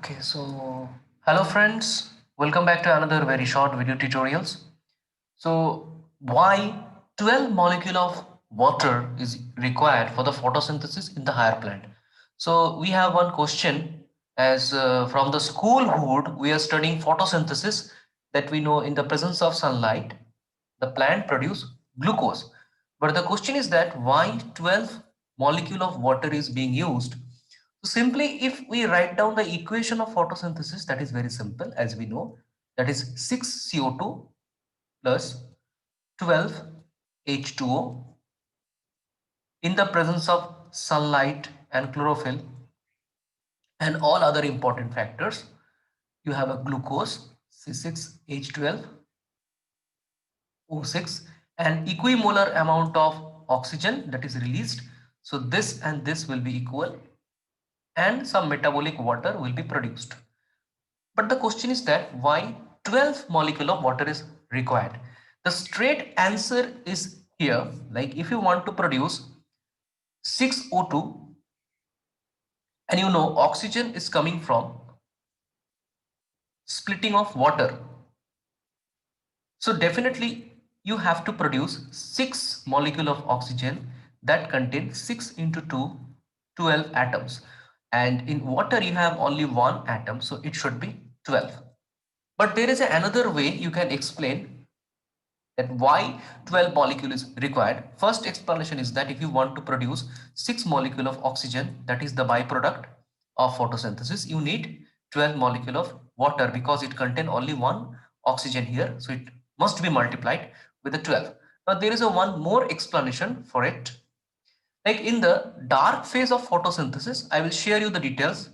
Okay, so hello friends, welcome back to another very short video tutorials. So why 12 molecule of water is required for the photosynthesis in the higher plant? So we have one question as from the schoolhood we are studying photosynthesis that we know in the presence of sunlight the plant produce glucose. But the question is that why 12 molecule of water is being used. So simply if we write down the equation of photosynthesis, that is very simple as we know, that is 6 CO2 plus 12 H2O in the presence of sunlight and chlorophyll and all other important factors. You have a glucose C6H12O6 and equimolar amount of oxygen that is released. So this and this will be equal and some metabolic water will be produced. But the question is that why 12 molecule of water is required? The straight answer is here. Like if you want to produce 6O2 and you know oxygen is coming from splitting of water. So definitely you have to produce 6 molecule of oxygen that contain 6 into 2, 12 atoms. And in water you have only one atom, so it should be 12. But there is another way you can explain that why 12 molecule is required. First explanation is that if you want to produce 6 molecule of oxygen, that is the byproduct of photosynthesis, you need 12 molecule of water because it contain only one oxygen here. So it must be multiplied with the 12. Now there is a one more explanation for it. Like in the dark phase of photosynthesis, I will share you the details.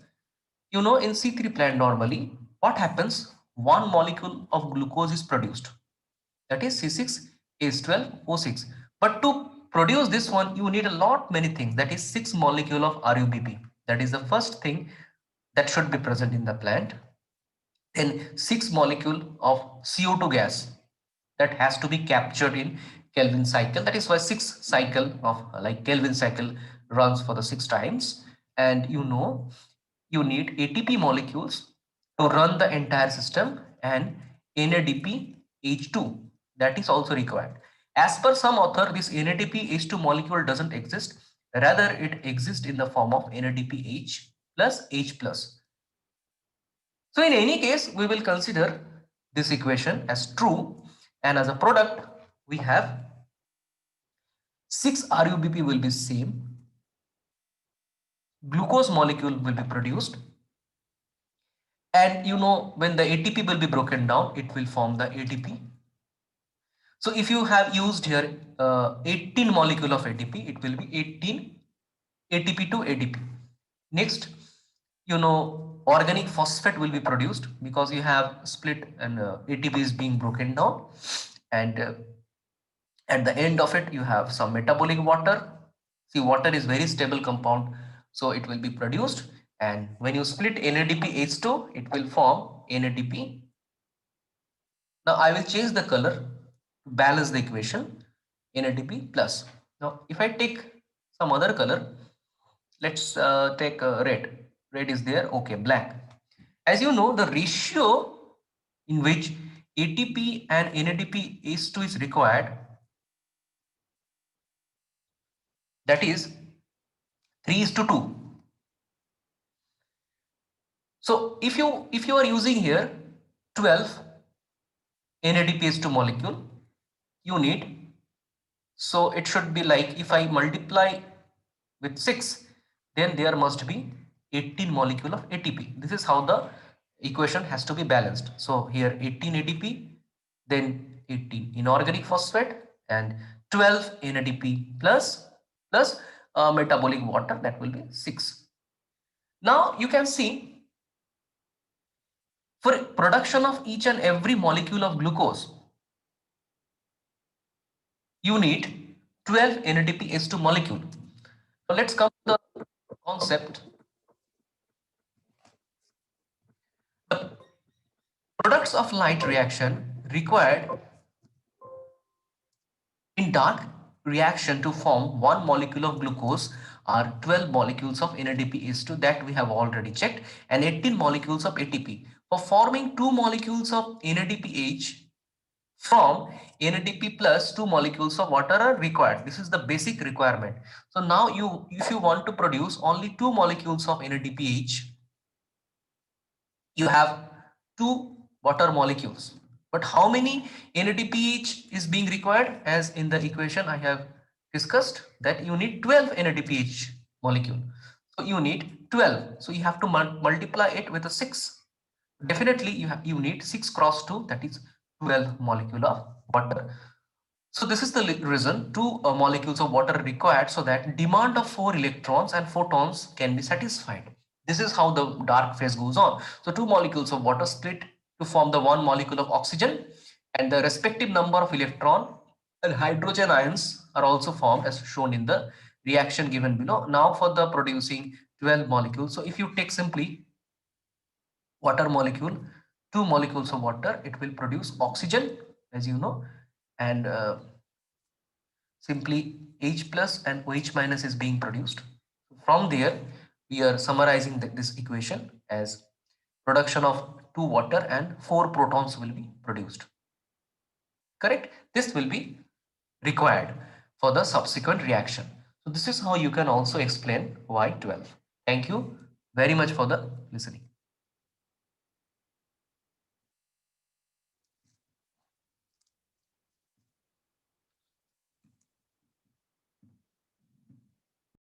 You know, in C3 plant normally, what happens? One molecule of glucose is produced. That is C6H12O6. But to produce this one, you need a lot many things. That is 6 molecule of RUBP. That is the first thing that should be present in the plant. Then 6 molecule of CO2 gas that has to be captured in Kelvin cycle. That is why 6 cycle of like Kelvin cycle runs for the 6 times. And you know, you need ATP molecules to run the entire system and NADP H2 that is also required. As per some author, this NADP H2 molecule doesn't exist. Rather, it exists in the form of NADP H plus H plus. So in any case, we will consider this equation as true, and as a product, we have 6 RUBP will be same, glucose molecule will be produced, and you know when the ATP will be broken down, it will form the ATP. So if you have used here 18 molecule of ATP, it will be 18 ATP to ADP. Next, you know, organic phosphate will be produced because you have split and ATP is being broken down, and at the end of it you have some metabolic water. See, water is very stable compound, so it will be produced, and when you split NADP H2, it will form NADP. Now I will change the color to balance the equation. NADP plus. Now if I take some other color, let's take red. Red is there. Okay, black. As you know, the ratio in which ATP and NADP H2 is required, that is 3 is to 2. So if you are using here 12 NADPH2 molecule, you need, so it should be like if I multiply with 6, then there must be 18 molecule of ATP. This is how the equation has to be balanced. So here 18 ADP, then 18 inorganic phosphate, and 12 NADP plus metabolic water, that will be 6. Now you can see, for production of each and every molecule of glucose, you need 12 NADPH2 molecule. So let's come to the concept. The products of light reaction required in dark reaction to form one molecule of glucose are 12 molecules of NADPH2 that we have already checked, and 18 molecules of ATP. For forming 2 molecules of NADPH from NADP plus 2 molecules of water are required. This is the basic requirement. So now if you want to produce only 2 molecules of NADPH, you have 2 water molecules. But how many NADPH is being required? As in the equation I have discussed, that you need 12 NADPH molecule. So you need 12. So you have to multiply it with a 6. Definitely you need 6 cross 2, that is 12 molecule of water. So this is the reason 2 molecules of water are required, so that demand of 4 electrons and photons can be satisfied. This is how the dark phase goes on. So 2 molecules of water split to form the 1 molecule of oxygen, and the respective number of electron and hydrogen ions are also formed as shown in the reaction given below. Now for the producing 12 molecules. So if you take simply water molecule, 2 molecules of water, it will produce oxygen, as you know, and simply H plus and OH minus is being produced. From there, we are summarizing this equation as production of 2 water and 4 protons will be produced. Correct? This will be required for the subsequent reaction. So this is how you can also explain why 12. Thank you very much for the listening.